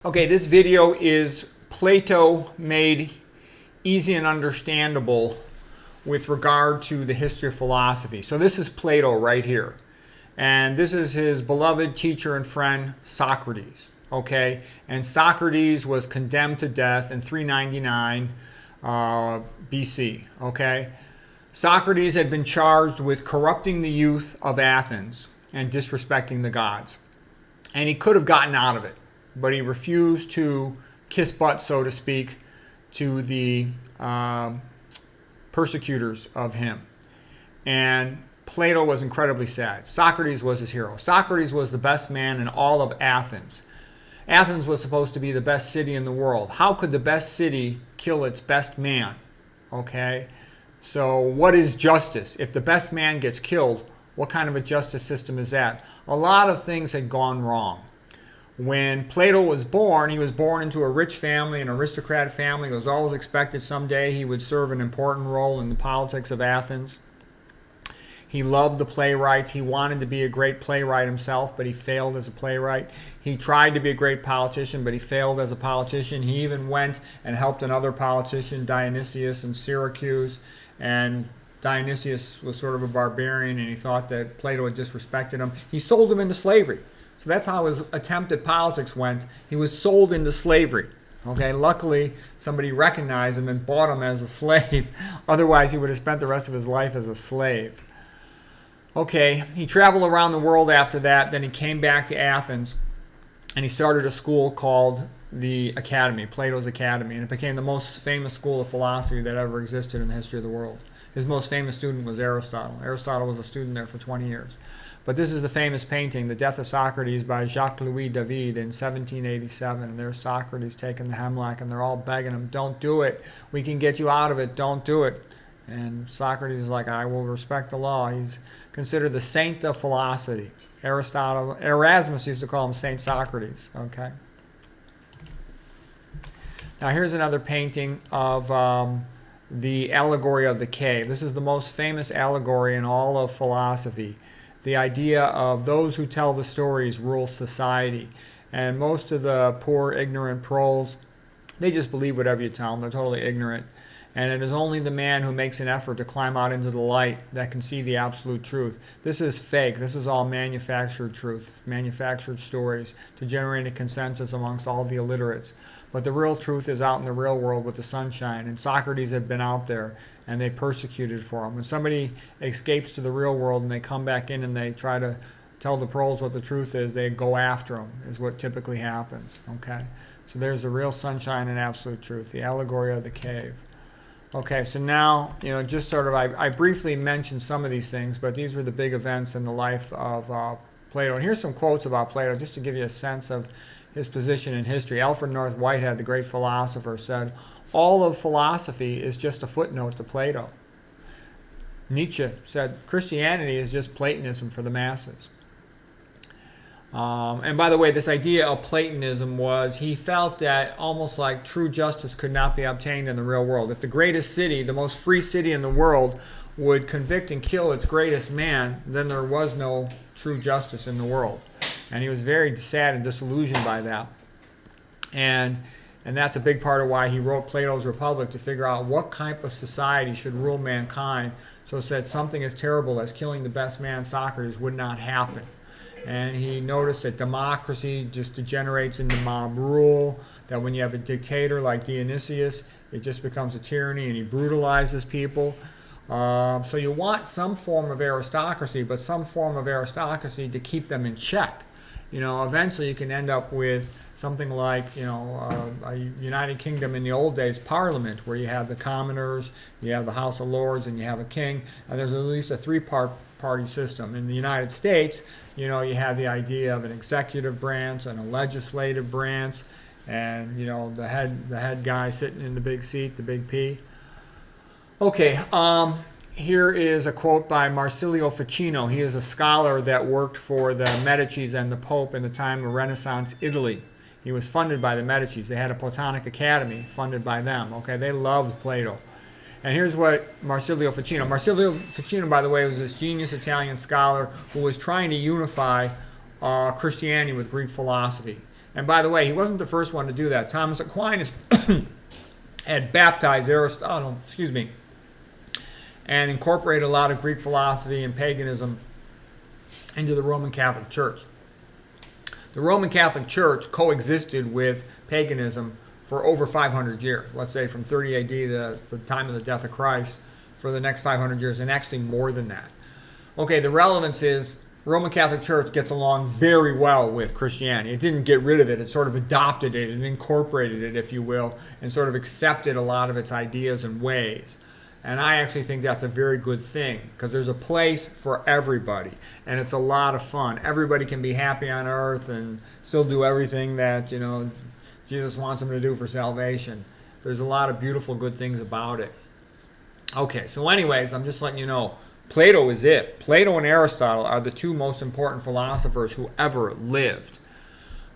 Okay, this video is Plato made easy and understandable with regard to the history of philosophy. So this is Plato right here. And this is his beloved teacher and friend Socrates. Okay, and Socrates was condemned to death in 399 BC. Okay, Socrates had been charged with corrupting the youth of Athens and disrespecting the gods. And he could have gotten out of it, but he refused to kiss butt, so to speak, to the persecutors of him. And Plato was incredibly sad. Socrates was his hero. Socrates was the best man in all of Athens. Athens was supposed to be the best city in the world. How could the best city kill its best man? Okay, so what is justice? If the best man gets killed, what kind of a justice system is that? A lot of things had gone wrong. When Plato was born, he was born into a rich family, an aristocrat family. It was always expected someday he would serve an important role in the politics of Athens. He loved the playwrights. He wanted to be a great playwright himself, but he failed as a playwright. He tried to be a great politician, but he failed as a politician. He even went and helped another politician, Dionysius, in Syracuse. And Dionysius was sort of a barbarian, and he thought that Plato had disrespected him. He sold him into slavery. So that's how his attempt at politics went. He was sold into slavery. Okay, luckily somebody recognized him and bought him as a slave. Otherwise, he would have spent the rest of his life as a slave. Okay, he traveled around the world after that. Then he came back to Athens, and he started a school called the Academy, Plato's Academy, and it became the most famous school of philosophy that ever existed in the history of the world. His most famous student was Aristotle. Aristotle was a student there for 20 years. But this is the famous painting, The Death of Socrates, by Jaques David in 1787. And there's Socrates taking the hemlock, and they're all begging him, don't do it. We can get you out of it. Don't do it. And Socrates is like, I will respect the law. He's considered the saint of philosophy. Erasmus used to call him Saint Socrates. Okay. Now here's another painting of the allegory of the cave. This is the most famous allegory in all of philosophy. The idea of those who tell the stories rule society. And most of the poor, ignorant proles, they just believe whatever you tell them. They're totally ignorant. And it is only the man who makes an effort to climb out into the light that can see the absolute truth. This is fake. This is all manufactured truth, manufactured stories to generate a consensus amongst all the illiterates. But the real truth is out in the real world with the sunshine. And Socrates had been out there, and they persecuted for him. When somebody escapes to the real world and they come back in and they try to tell the proles what the truth is, they go after them, is what typically happens. Okay, so there's the real sunshine and absolute truth, the allegory of the cave. Okay, so now, just sort of, I briefly mentioned some of these things, but these were the big events in the life of Plato. And here's some quotes about Plato, just to give you a sense of his position in history. Alfred North Whitehead, the great philosopher, said, all of philosophy is just a footnote to Plato. Nietzsche said, Christianity is just Platonism for the masses. And by the way, this idea of Platonism was he felt that almost like true justice could not be obtained in the real world. If the greatest city, the most free city in the world, would convict and kill its greatest man, then there was no true justice in the world. And he was very sad and disillusioned by that. And that's a big part of why he wrote Plato's Republic, to figure out what type of society should rule mankind, so that something as terrible as killing the best man, Socrates, would not happen. And he noticed that democracy just degenerates into mob rule, that when you have a dictator like Dionysius, it just becomes a tyranny and he brutalizes people. So you want some form of aristocracy, but some form of aristocracy to keep them in check. Eventually you can end up with something like, a United Kingdom in the old days, Parliament, where you have the commoners, you have the House of Lords, and you have a king. And there's at least a three-party system. In the United States, you have the idea of an executive branch and a legislative branch, and the head guy sitting in the big seat, the big P. Okay. Here is a quote by Marsilio Ficino. He is a scholar that worked for the Medicis and the Pope in the time of Renaissance Italy. He was funded by the Medicis. They had a Platonic Academy funded by them. Okay, they loved Plato. And here's what Marsilio Ficino, by the way, was this genius Italian scholar who was trying to unify Christianity with Greek philosophy. And by the way, he wasn't the first one to do that. Thomas Aquinas had baptized Aristotle, and incorporated a lot of Greek philosophy and paganism into the Roman Catholic Church. The Roman Catholic Church coexisted with paganism for over 500 years, let's say from 30 AD to the time of the death of Christ, for the next 500 years, and actually more than that. Okay, the relevance is Roman Catholic Church gets along very well with Christianity. It didn't get rid of it. It sort of adopted it and incorporated it, if you will, and sort of accepted a lot of its ideas and ways. And I actually think that's a very good thing, because there's a place for everybody, and it's a lot of fun. Everybody can be happy on earth and still do everything that, Jesus wants them to do for salvation. There's a lot of beautiful, good things about it. Okay, so anyways, I'm just letting you know, Plato is it. Plato and Aristotle are the two most important philosophers who ever lived.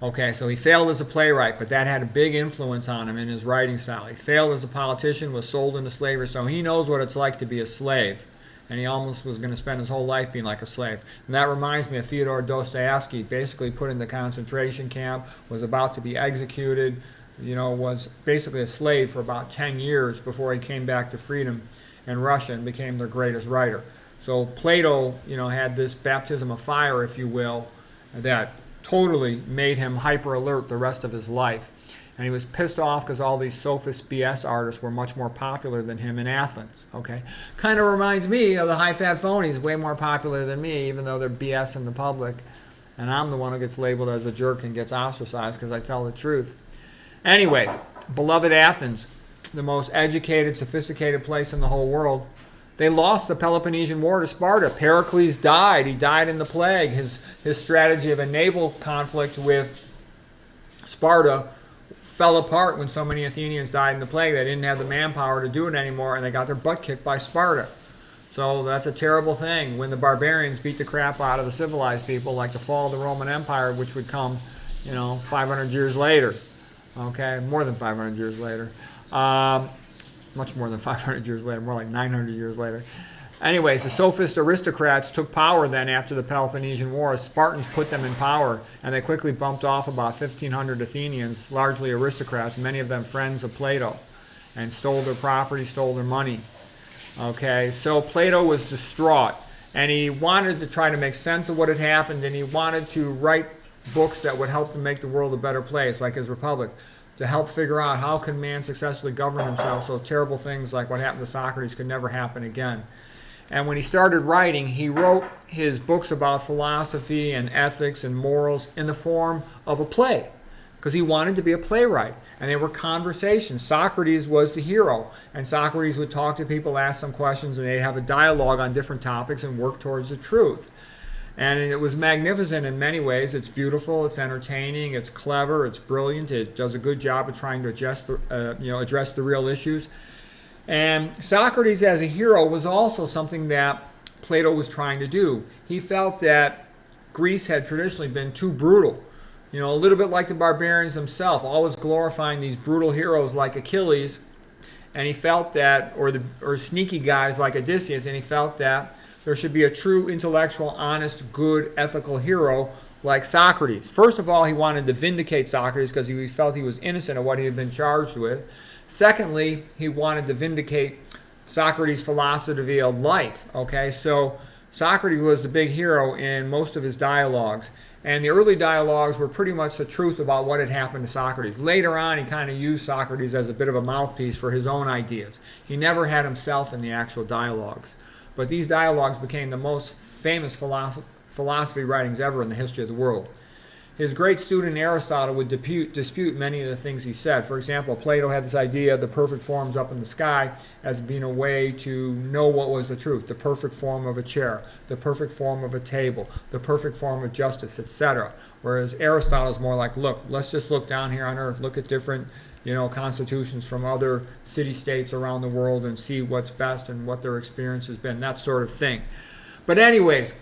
Okay, so he failed as a playwright, but that had a big influence on him in his writing style. He failed as a politician, was sold into slavery, so he knows what it's like to be a slave. And he almost was going to spend his whole life being like a slave. And that reminds me of Fyodor Dostoevsky, basically put in the concentration camp, was about to be executed, was basically a slave for about 10 years before he came back to freedom in Russia and became their greatest writer. So Plato, had this baptism of fire, if you will, that totally made him hyper alert the rest of his life. And he was pissed off because all these sophist BS artists were much more popular than him in Athens. Okay, kind of reminds me of the high-fat phonies, way more popular than me, even though they're BS in the public. And I'm the one who gets labeled as a jerk and gets ostracized because I tell the truth. Anyways, beloved Athens, the most educated, sophisticated place in the whole world, they lost the Peloponnesian War to Sparta. Pericles died. He died in the plague. His strategy of a naval conflict with Sparta fell apart when so many Athenians died in the plague. They didn't have the manpower to do it anymore, and they got their butt kicked by Sparta. So that's a terrible thing. When the barbarians beat the crap out of the civilized people, like the fall of the Roman Empire, which would come, 500 years later. Okay, more than 500 years later. Much more than 500 years later, more like 900 years later. Anyways, the sophist aristocrats took power then after the Peloponnesian War. Spartans put them in power, and they quickly bumped off about 1,500 Athenians, largely aristocrats, many of them friends of Plato, and stole their property, stole their money. Okay, so Plato was distraught, and he wanted to try to make sense of what had happened, and he wanted to write books that would help to make the world a better place, like his Republic, to help figure out how can man successfully govern himself so terrible things like what happened to Socrates could never happen again. And when he started writing, he wrote his books about philosophy and ethics and morals in the form of a play, because he wanted to be a playwright. And they were conversations. Socrates was the hero, and Socrates would talk to people, ask them questions, and they'd have a dialogue on different topics and work towards the truth. And it was magnificent in many ways. It's beautiful, it's entertaining, it's clever, it's brilliant. It does a good job of trying to address the real issues. And Socrates as a hero was also something that Plato was trying to do. He felt that Greece had traditionally been too brutal. A little bit like the barbarians themselves, always glorifying these brutal heroes like Achilles. And he felt that, or sneaky guys like Odysseus, and he felt that there should be a true intellectual, honest, good, ethical hero like Socrates. First of all, he wanted to vindicate Socrates because he felt he was innocent of what he had been charged with. Secondly, he wanted to vindicate Socrates' philosophy of life. Okay, so Socrates was the big hero in most of his dialogues. And the early dialogues were pretty much the truth about what had happened to Socrates. Later on, he kind of used Socrates as a bit of a mouthpiece for his own ideas. He never had himself in the actual dialogues. But these dialogues became the most famous philosophy writings ever in the history of the world. His great student Aristotle would dispute many of the things he said. For example, Plato had this idea of the perfect forms up in the sky as being a way to know what was the truth. The perfect form of a chair, the perfect form of a table, the perfect form of justice, etc. Whereas Aristotle is more like, look, let's just look down here on earth, look at different constitutions from other city-states around the world and see what's best and what their experience has been, that sort of thing. But anyways,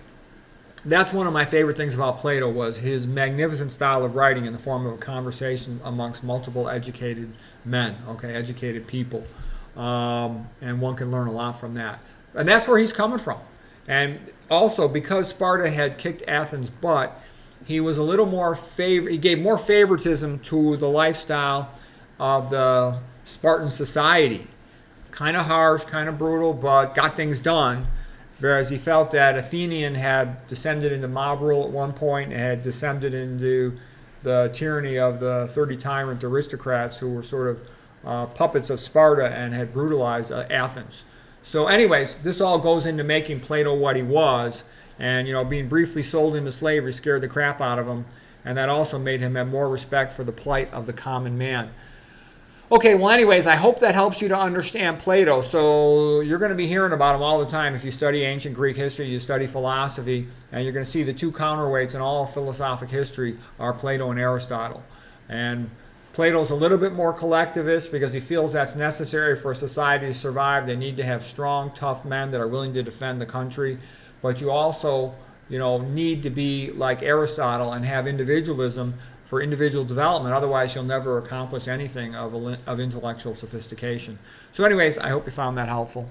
that's one of my favorite things about Plato was his magnificent style of writing in the form of a conversation amongst multiple educated men, educated people. And one can learn a lot from that. And that's where he's coming from. And also, because Sparta had kicked Athens' butt, he was a little more he gave more favoritism to the lifestyle of the Spartan society. Kind of harsh, kind of brutal, but got things done. Whereas he felt that Athenian had descended into mob rule at one point and had descended into the tyranny of the 30 tyrant aristocrats who were sort of puppets of Sparta and had brutalized Athens. So anyways, this all goes into making Plato what he was. And, being briefly sold into slavery scared the crap out of him. And that also made him have more respect for the plight of the common man. Okay, well, anyways, I hope that helps you to understand Plato. So you're going to be hearing about him all the time if you study ancient Greek history, you study philosophy, and you're going to see the two counterweights in all philosophic history are Plato and Aristotle. And Plato's a little bit more collectivist because he feels that's necessary for a society to survive. They need to have strong, tough men that are willing to defend the country. But you also, need to be like Aristotle and have individualism for individual development. Otherwise, you'll never accomplish anything of intellectual sophistication. So anyways, I hope you found that helpful.